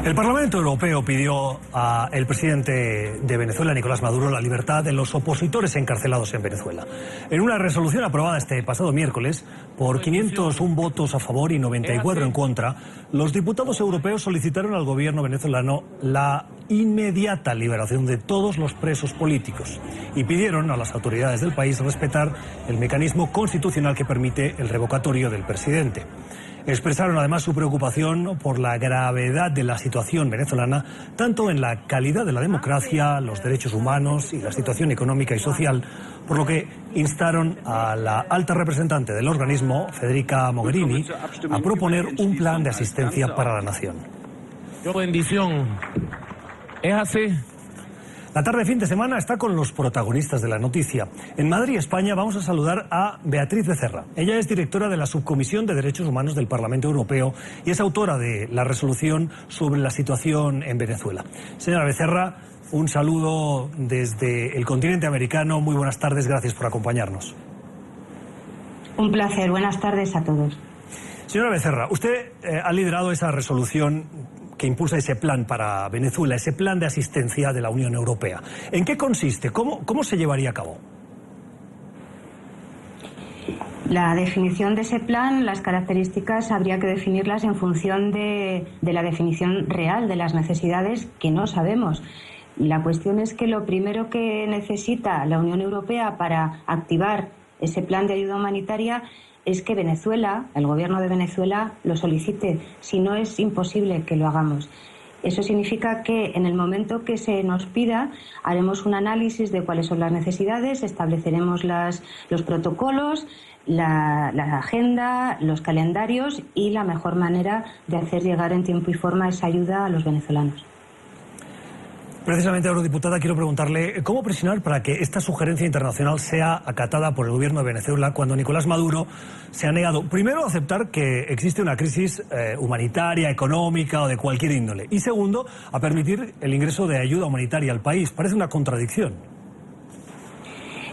El Parlamento Europeo pidió al presidente de Venezuela, Nicolás Maduro, la libertad de los opositores encarcelados en Venezuela. En una resolución aprobada este pasado miércoles, por 501 votos a favor y 94 en contra, los diputados europeos solicitaron al gobierno venezolano la inmediata liberación de todos los presos políticos y pidieron a las autoridades del país respetar el mecanismo constitucional que permite el revocatorio del presidente. Expresaron además su preocupación por la gravedad de la situación venezolana, tanto en la calidad de la democracia, los derechos humanos y la situación económica y social, por lo que instaron a la alta representante del organismo, Federica Mogherini, a proponer un plan de asistencia para la nación. Bendición. Es así. La tarde de fin de semana está con los protagonistas de la noticia. En Madrid, España, vamos a saludar a Beatriz Becerra. Ella es directora de la Subcomisión de Derechos Humanos del Parlamento Europeo y es autora de la resolución sobre la situación en Venezuela. Señora Becerra, un saludo desde el continente americano. Muy buenas tardes, gracias por acompañarnos. Un placer, buenas tardes a todos. Señora Becerra, usted ha liderado esa resolución que impulsa ese plan para Venezuela, ese plan de asistencia de la Unión Europea. ¿En qué consiste? ¿Cómo se llevaría a cabo? La definición de ese plan, las características, habría que definirlas en función de la definición real de las necesidades que no sabemos. La cuestión es que lo primero que necesita la Unión Europea para activar ese plan de ayuda humanitaria es que Venezuela, el gobierno de Venezuela, lo solicite. Si no, es imposible que lo hagamos. Eso significa que en el momento que se nos pida, haremos un análisis de cuáles son las necesidades, estableceremos los protocolos, la agenda, los calendarios y la mejor manera de hacer llegar en tiempo y forma esa ayuda a los venezolanos. Precisamente, eurodiputada, quiero preguntarle cómo presionar para que esta sugerencia internacional sea acatada por el gobierno de Venezuela cuando Nicolás Maduro se ha negado, primero, a aceptar que existe una crisis humanitaria, económica o de cualquier índole, y segundo, a permitir el ingreso de ayuda humanitaria al país. Parece una contradicción.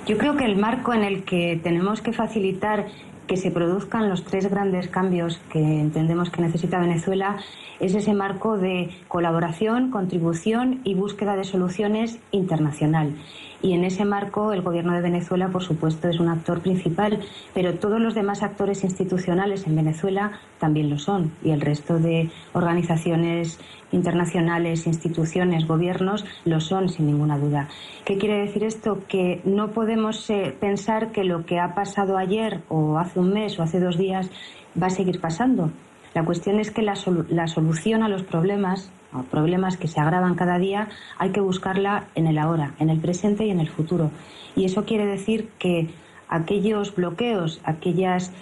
Yo creo que el marco en el que tenemos que facilitar que se produzcan los tres grandes cambios que entendemos que necesita Venezuela es ese marco de colaboración, contribución y búsqueda de soluciones internacional. Y en ese marco el gobierno de Venezuela, por supuesto, es un actor principal, pero todos los demás actores institucionales en Venezuela también lo son, y el resto de organizaciones internacionales, instituciones, gobiernos lo son, sin ninguna duda. ¿Qué quiere decir esto? Que no podemos pensar que lo que ha pasado ayer o hace un mes o hace 2 días va a seguir pasando. La cuestión es que la solución a los problemas que se agravan cada día, hay que buscarla en el ahora, en el presente y en el futuro. Y eso quiere decir que aquellos bloqueos, aquellas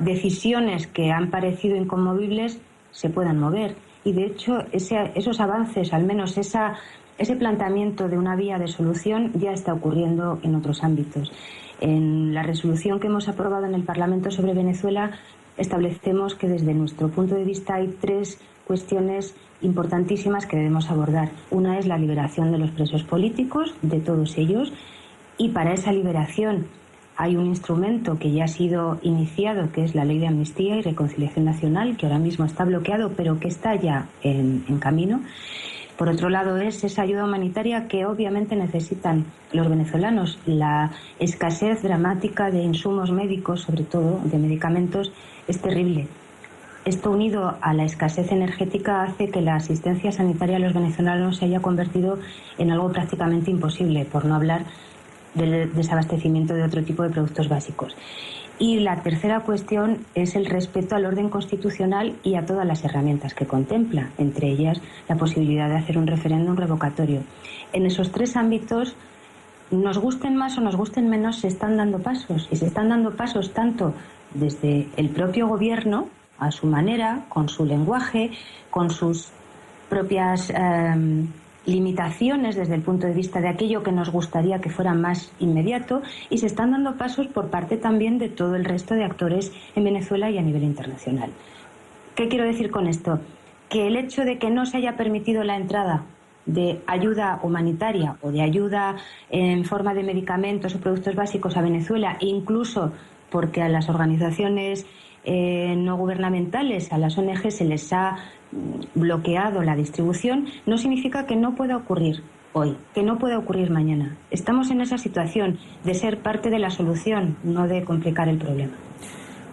decisiones que han parecido inconmovibles, se puedan mover. Y de hecho, esos avances, al menos ese planteamiento de una vía de solución, ya está ocurriendo en otros ámbitos. En la resolución que hemos aprobado en el Parlamento sobre Venezuela, establecemos que desde nuestro punto de vista hay 3 cuestiones importantísimas que debemos abordar. Una es la liberación de los presos políticos, de todos ellos, y para esa liberación hay un instrumento que ya ha sido iniciado, que es la Ley de Amnistía y Reconciliación Nacional, que ahora mismo está bloqueado, pero que está ya en camino. Por otro lado, es esa ayuda humanitaria que obviamente necesitan los venezolanos. La escasez dramática de insumos médicos, sobre todo de medicamentos, es terrible. Esto, unido a la escasez energética, hace que la asistencia sanitaria a los venezolanos se haya convertido en algo prácticamente imposible, por no hablar del desabastecimiento de otro tipo de productos básicos. Y la tercera cuestión es el respeto al orden constitucional y a todas las herramientas que contempla, entre ellas la posibilidad de hacer un referéndum revocatorio. En esos 3 ámbitos, nos gusten más o nos gusten menos, se están dando pasos. Y se están dando pasos tanto desde el propio gobierno, a su manera, con su lenguaje, con sus propias limitaciones desde el punto de vista de aquello que nos gustaría que fuera más inmediato, y se están dando pasos por parte también de todo el resto de actores en Venezuela y a nivel internacional. ¿Qué quiero decir con esto? Que el hecho de que no se haya permitido la entrada de ayuda humanitaria o de ayuda en forma de medicamentos o productos básicos a Venezuela, incluso porque a las organizaciones no gubernamentales, a las ONG se les ha bloqueado la distribución, no significa que no pueda ocurrir hoy, que no pueda ocurrir mañana. Estamos en esa situación de ser parte de la solución, no de complicar el problema.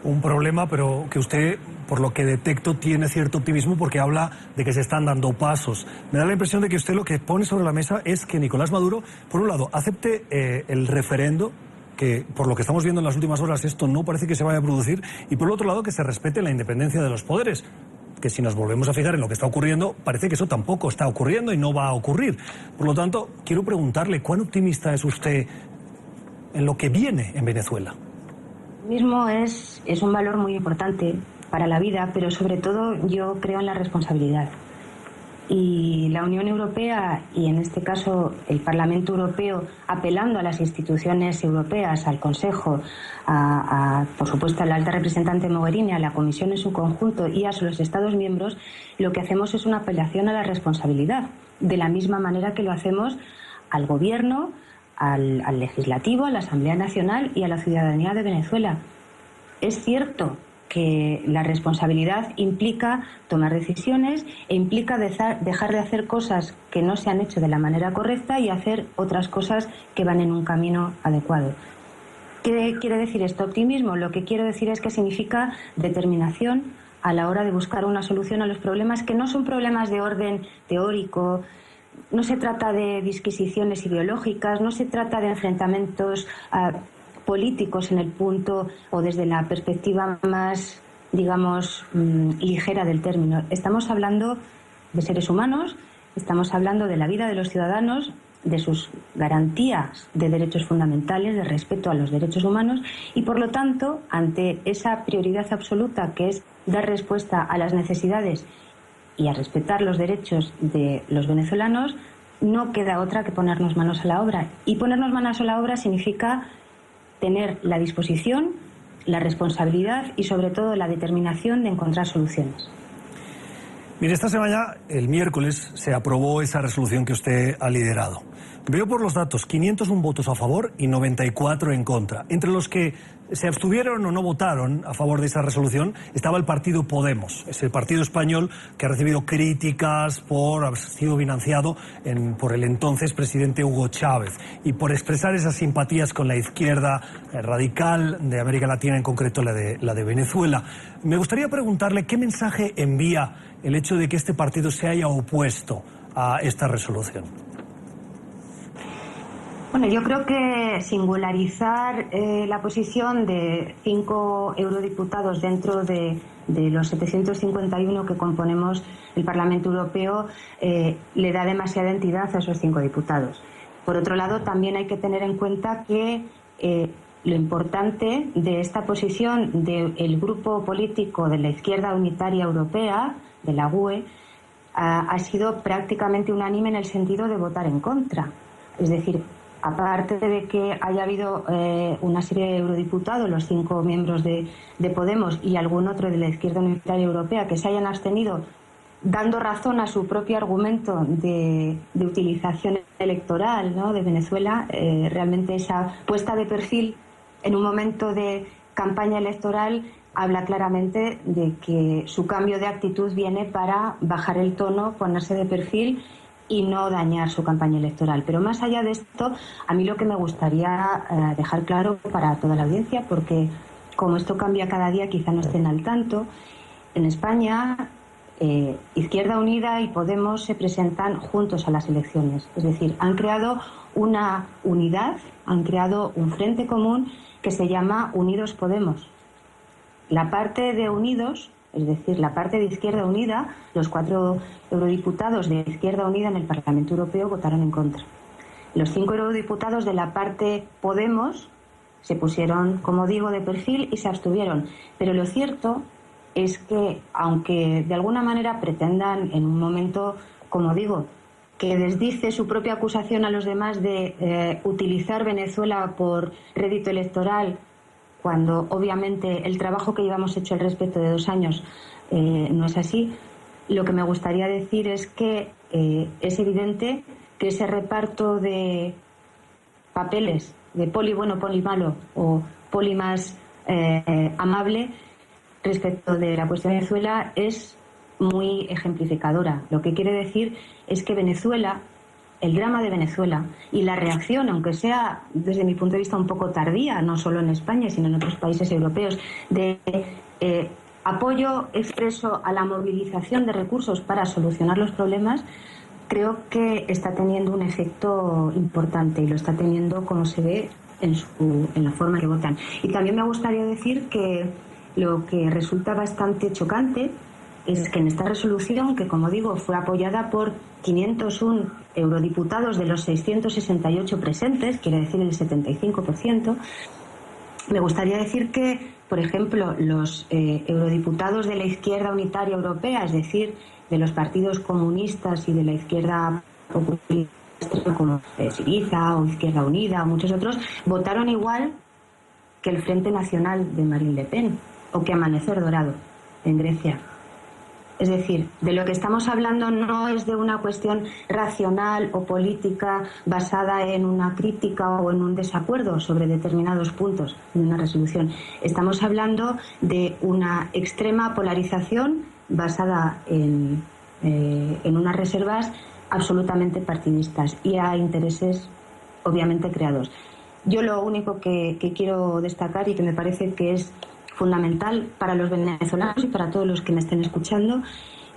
Un problema, pero que usted, por lo que detecto, tiene cierto optimismo porque habla de que se están dando pasos. Me da la impresión de que usted lo que pone sobre la mesa es que Nicolás Maduro, por un lado, acepte el referendo, que por lo que estamos viendo en las últimas horas esto no parece que se vaya a producir, y por el otro lado que se respete la independencia de los poderes, que si nos volvemos a fijar en lo que está ocurriendo, parece que eso tampoco está ocurriendo y no va a ocurrir. Por lo tanto, quiero preguntarle, ¿cuán optimista es usted en lo que viene en Venezuela? Mismo es un valor muy importante para la vida, pero sobre todo yo creo en la responsabilidad. Y la Unión Europea, y en este caso el Parlamento Europeo, apelando a las instituciones europeas, al Consejo, por supuesto a la alta representante Mogherini, a la Comisión en su conjunto y a los Estados miembros, lo que hacemos es una apelación a la responsabilidad, de la misma manera que lo hacemos al Gobierno, al Legislativo, a la Asamblea Nacional y a la ciudadanía de Venezuela. Es cierto que la responsabilidad implica tomar decisiones e implica dejar de hacer cosas que no se han hecho de la manera correcta y hacer otras cosas que van en un camino adecuado. ¿Qué quiere decir esto? Optimismo. Lo que quiero decir es que significa determinación a la hora de buscar una solución a los problemas que no son problemas de orden teórico. No se trata de disquisiciones ideológicas, no se trata de enfrentamientos políticos en el punto o desde la perspectiva más, digamos, ligera del término. Estamos hablando de seres humanos, estamos hablando de la vida de los ciudadanos, de sus garantías de derechos fundamentales, de respeto a los derechos humanos y, por lo tanto, ante esa prioridad absoluta que es dar respuesta a las necesidades y a respetar los derechos de los venezolanos, no queda otra que ponernos manos a la obra. Y ponernos manos a la obra significa tener la disposición, la responsabilidad y sobre todo la determinación de encontrar soluciones. Mire, esta semana, el miércoles, se aprobó esa resolución que usted ha liderado. Veo por los datos 501 votos a favor y 94 en contra. Entre los que se abstuvieron o no votaron a favor de esa resolución estaba el partido Podemos. Es el partido español que ha recibido críticas por haber sido financiado por el entonces presidente Hugo Chávez y por expresar esas simpatías con la izquierda radical de América Latina, en concreto la de Venezuela. Me gustaría preguntarle qué mensaje envía el hecho de que este partido se haya opuesto a esta resolución. Bueno, yo creo que singularizar la posición de 5 eurodiputados dentro de los 751 que componemos el Parlamento Europeo le da demasiada entidad a esos 5 diputados. Por otro lado, también hay que tener en cuenta que lo importante de esta posición del grupo político de la Izquierda Unitaria Europea, de la UE, ha sido prácticamente unánime en el sentido de votar en contra. Es decir, aparte de que haya habido una serie de eurodiputados, los 5 miembros de Podemos y algún otro de la Izquierda Unitaria Europea que se hayan abstenido, dando razón a su propio argumento de utilización electoral, ¿no?, de Venezuela, realmente esa puesta de perfil en un momento de campaña electoral habla claramente de que su cambio de actitud viene para bajar el tono, ponerse de perfil y no dañar su campaña electoral. Pero más allá de esto, a mí lo que me gustaría dejar claro para toda la audiencia, porque como esto cambia cada día, quizá no estén al tanto, en España Izquierda Unida y Podemos se presentan juntos a las elecciones. Es decir, han creado una unidad, han creado un frente común que se llama Unidos Podemos. La parte de Unidos, es decir, la parte de Izquierda Unida, los 4 eurodiputados de Izquierda Unida en el Parlamento Europeo votaron en contra. Los 5 eurodiputados de la parte Podemos se pusieron, como digo, de perfil y se abstuvieron. Pero lo cierto es que, aunque de alguna manera pretendan en un momento, como digo, que desdice su propia acusación a los demás de utilizar Venezuela por rédito electoral, cuando obviamente el trabajo que llevamos hecho al respecto de 2 años no es así, lo que me gustaría decir es que es evidente que ese reparto de papeles, de poli bueno, poli malo o poli más amable, respecto de la cuestión de Venezuela es muy ejemplificadora. Lo que quiere decir es que Venezuela, el drama de Venezuela y la reacción, aunque sea desde mi punto de vista un poco tardía, no solo en España, sino en otros países europeos, de apoyo expreso a la movilización de recursos para solucionar los problemas, creo que está teniendo un efecto importante y lo está teniendo, como se ve, en la forma que votan. Y también me gustaría decir que lo que resulta bastante chocante es que en esta resolución, que como digo fue apoyada por 501 eurodiputados de los 668 presentes, quiere decir el 75%, me gustaría decir que, por ejemplo, los eurodiputados de la izquierda unitaria europea, es decir, de los partidos comunistas y de la izquierda populista como Syriza o Izquierda Unida o muchos otros, votaron igual que el Frente Nacional de Marine Le Pen o que Amanecer Dorado en Grecia. Es decir, de lo que estamos hablando no es de una cuestión racional o política basada en una crítica o en un desacuerdo sobre determinados puntos de una resolución. Estamos hablando de una extrema polarización basada en unas reservas absolutamente partidistas y a intereses obviamente creados. Yo lo único que quiero destacar y que me parece que es fundamental para los venezolanos y para todos los que me estén escuchando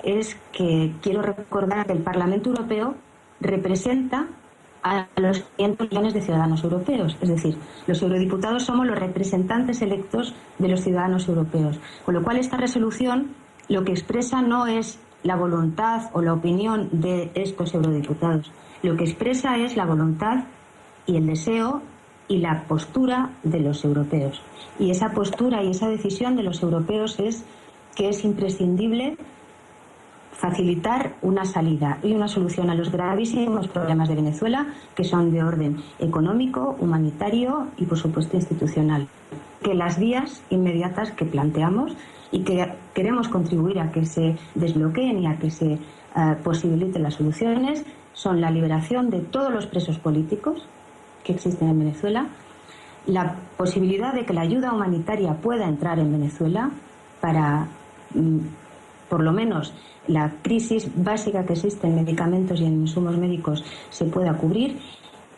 es que quiero recordar que el Parlamento Europeo representa a los 500 millones de ciudadanos europeos. Es decir, los eurodiputados somos los representantes electos de los ciudadanos europeos. Con lo cual esta resolución lo que expresa no es la voluntad o la opinión de estos eurodiputados. Lo que expresa es la voluntad y el deseo y la postura de los europeos. Y esa postura y esa decisión de los europeos es que es imprescindible facilitar una salida y una solución a los gravísimos problemas de Venezuela, que son de orden económico, humanitario y, por supuesto, institucional. Que las vías inmediatas que planteamos y que queremos contribuir a que se desbloqueen y a que se posibiliten las soluciones son la liberación de todos los presos políticos que existen en Venezuela, la posibilidad de que la ayuda humanitaria pueda entrar en Venezuela para, por lo menos, la crisis básica que existe en medicamentos y en insumos médicos se pueda cubrir,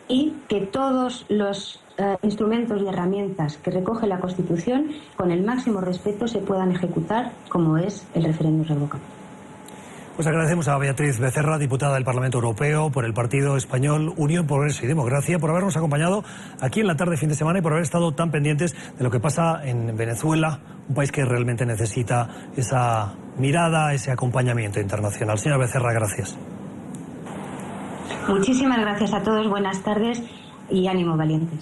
y que todos los instrumentos y herramientas que recoge la Constitución con el máximo respeto se puedan ejecutar, como es el referéndum revocable. Pues agradecemos a Beatriz Becerra, diputada del Parlamento Europeo por el Partido Español Unión, Progreso y Democracia, por habernos acompañado aquí en la tarde fin de semana y por haber estado tan pendientes de lo que pasa en Venezuela, un país que realmente necesita esa mirada, ese acompañamiento internacional. Señora Becerra, gracias. Muchísimas gracias a todos, buenas tardes y ánimo, valientes.